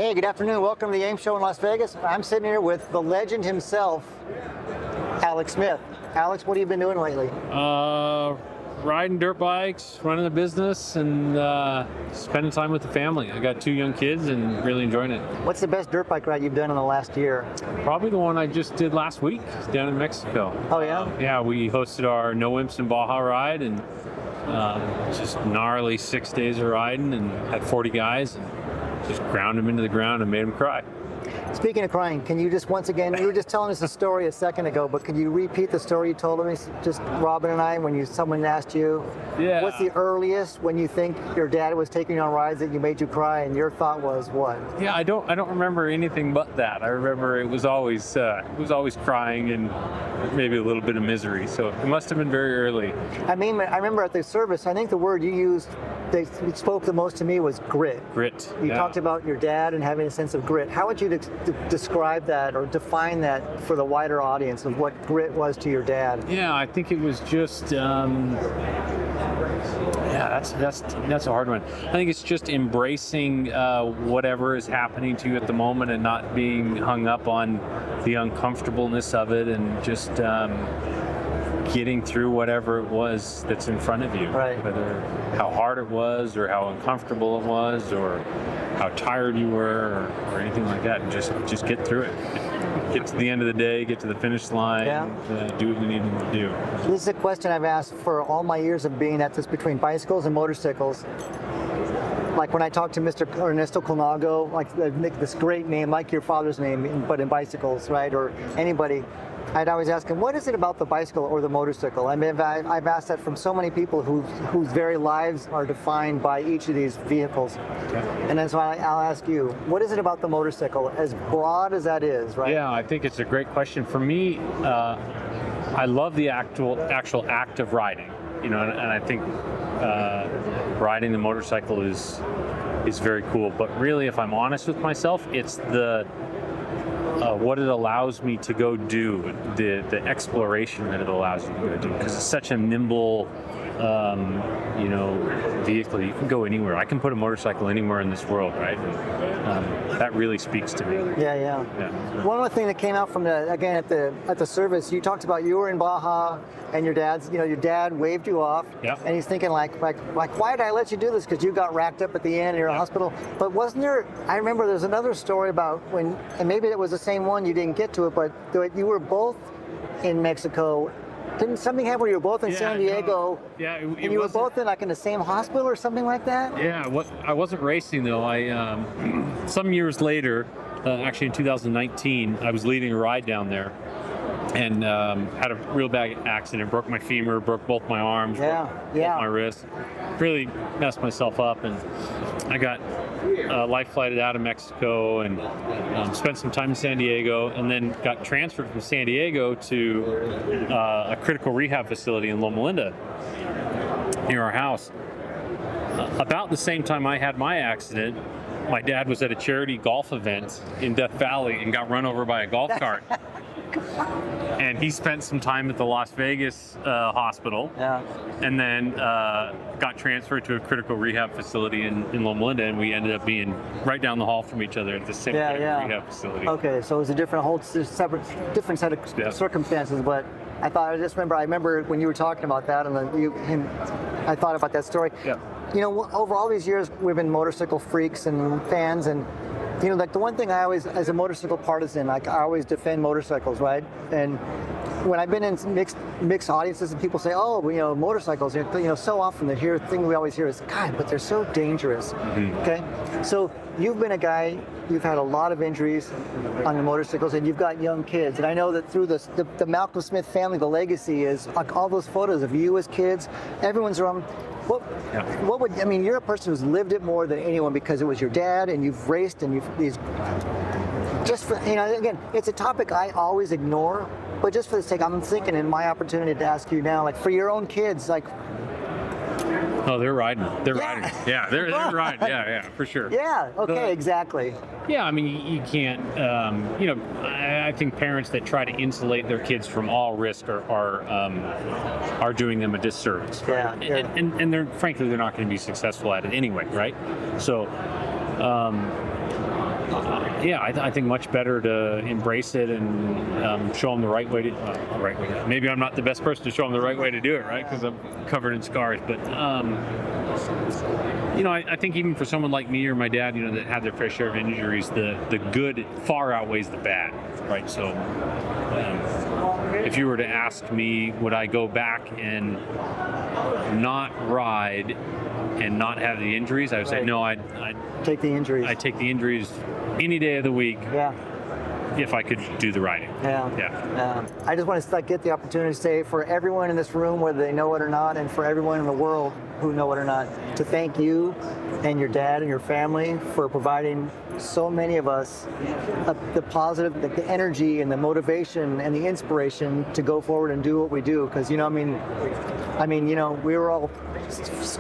Hey, good afternoon. Welcome to the AIM show in Las Vegas. I'm sitting here with the legend himself, Alex Smith. Alex, what have you been doing lately? Riding dirt bikes, running a business, and spending time with the family. I got 2 young kids and really enjoying it. What's the best dirt bike ride you've done in the last year? Probably the one I just did last week down in Mexico. Oh, yeah? Yeah, we hosted our No Imps in Baja ride, and just gnarly 6 days of riding, and had 40 guys, and just ground them into the ground and made them cry. Speaking of crying, can you just once again, you were just telling us a story a second ago, but can you repeat the story you told me, just Robin and I, when someone asked you, Yeah. what's the earliest when you think your dad was taking you on rides that you made you cry, and your thought was what? Yeah, I don't remember anything but that. I remember it was always crying and maybe a little bit of misery. So it must have been very early. I mean, I remember at the service, I think the word you used that spoke the most to me was grit. Grit. You yeah. talked about your dad and having a sense of grit. How would you describe that or define that for the wider audience of what grit was to your dad? Yeah, I think it was just, that's a hard one. I think it's just embracing whatever is happening to you at the moment and not being hung up on the uncomfortableness of it, and just getting through whatever it was that's in front of you. Right. Whether how hard it was or how uncomfortable it was or how tired you were or anything like that, and just get through it. Get to the end of the day, get to the finish line, do what you need to do. This is a question I've asked for all my years of being at this between bicycles and motorcycles. Like when I talked to Mr. Ernesto Colnago, like this great name, like your father's name, but in bicycles, right? Or anybody, I'd always ask him, what is it about the bicycle or the motorcycle? I mean, I've asked that from so many people whose very lives are defined by each of these vehicles. Okay. And then so I'll ask you, what is it about the motorcycle, as broad as that is, right? Yeah, I think it's a great question. For me, I love the actual act of riding, and I think riding the motorcycle is very cool. But really, if I'm honest with myself, it's the what it allows me to go do, the exploration that it allows you to go do, because it's such a nimble, vehicle. You can go anywhere. I can put a motorcycle anywhere in this world, right? That really speaks to me. Yeah. One other thing that came out from at the service, you talked about you were in Baja and your dad waved you off, and he's thinking like why did I let you do this? Because you got racked up at the end in your hospital. But wasn't there? I remember there's another story about when, and maybe it was the same one. You didn't get to it, but you were both in Mexico. Didn't something happen where you were both in San Diego? No. Yeah, and you were both in the same hospital or something like that? Yeah, I wasn't racing though. I some years later, actually in 2019, I was leading a ride down there, and had a real bad accident. Broke my femur, broke both my arms, broke my wrists. Really messed myself up, and I got life flighted out of Mexico and spent some time in San Diego, and then got transferred from San Diego to a critical rehab facility in Loma Linda near our house. About the same time I had my accident, my dad was at a charity golf event in Death Valley and got run over by a golf cart. And he spent some time at the Las Vegas hospital, and then got transferred to a critical rehab facility in Loma Linda, and we ended up being right down the hall from each other at the same rehab facility. Okay, so it was a different set of circumstances, but I remember when you were talking about that, and then I thought about that story. Yeah. Over all these years, we've been motorcycle freaks and fans, and like the one thing I always, as a motorcycle partisan, I always defend motorcycles, right? And when I've been in mixed audiences and people say, oh, motorcycles, so often the thing we always hear is, God, but they're so dangerous. Mm-hmm. Okay? So you've been a guy, you've had a lot of injuries on the motorcycles, and you've got young kids. And I know that through the Malcolm Smith family, the legacy is like all those photos of you as kids, everyone's around. You're a person who's lived it more than anyone because it was your dad, and you've raced, and again, it's a topic I always ignore, but just for the sake, I'm thinking in my opportunity to ask you now, like for your own kids, like. Oh, they're riding. They're riding. Yeah, they're riding. Yeah, for sure. Yeah. Okay. Exactly. Yeah, I mean, you can't. I think parents that try to insulate their kids from all risk are doing them a disservice. Right? Yeah. And they're not going to be successful at it anyway, right? So, Yeah, I think much better to embrace it and show them the right way to. Maybe I'm not the best person to show them the right way to do it, right? Because I'm covered in scars. But I think even for someone like me or my dad, that had their fair share of injuries, the good far outweighs the bad, right? So if you were to ask me, would I go back and not ride and not have the injuries, I would say no. I'd take the injuries. I'd take the injuries any day of the week. Yeah. If I could do the riding. Yeah. I just want to get the opportunity to say for everyone in this room, whether they know it or not, and for everyone in the world who know it or not, to thank you and your dad and your family for providing so many of us the positive, the energy and the motivation and the inspiration to go forward and do what we do. Because we were all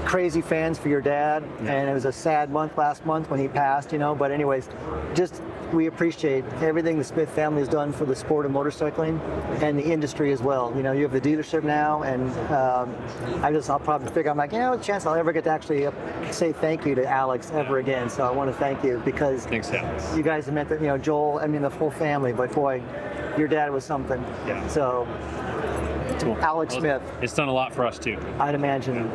crazy fans for your dad, and it was a sad month last month when he passed. But anyways, just we appreciate everything the Smith family has done for the sport of motorcycling and the industry as well. You have the dealership now, and I'll probably figure, I'm like, a chance I'll ever get to actually say thank you to Alex ever again. So I want to thank you because thanks, Alex. You guys have meant that, Joel, the whole family, but boy, your dad was something. Yeah. So, cool. Alex Smith. It's done a lot for us too. I'd imagine.